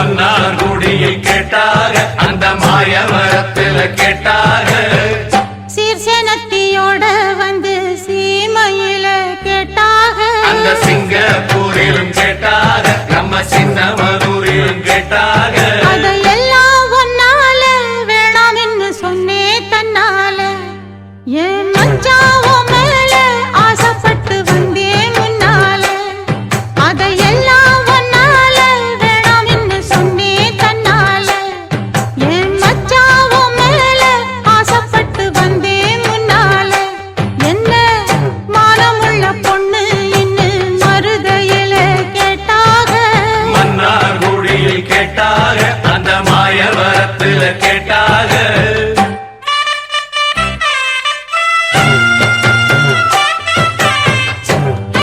மன்னார்குடியில் கேட்டாக அந்த மாயவரத்தில் கேட்டாக சீர்சேனத்தியோட வந்து சீமையில கேட்டாக அந்த சிங்க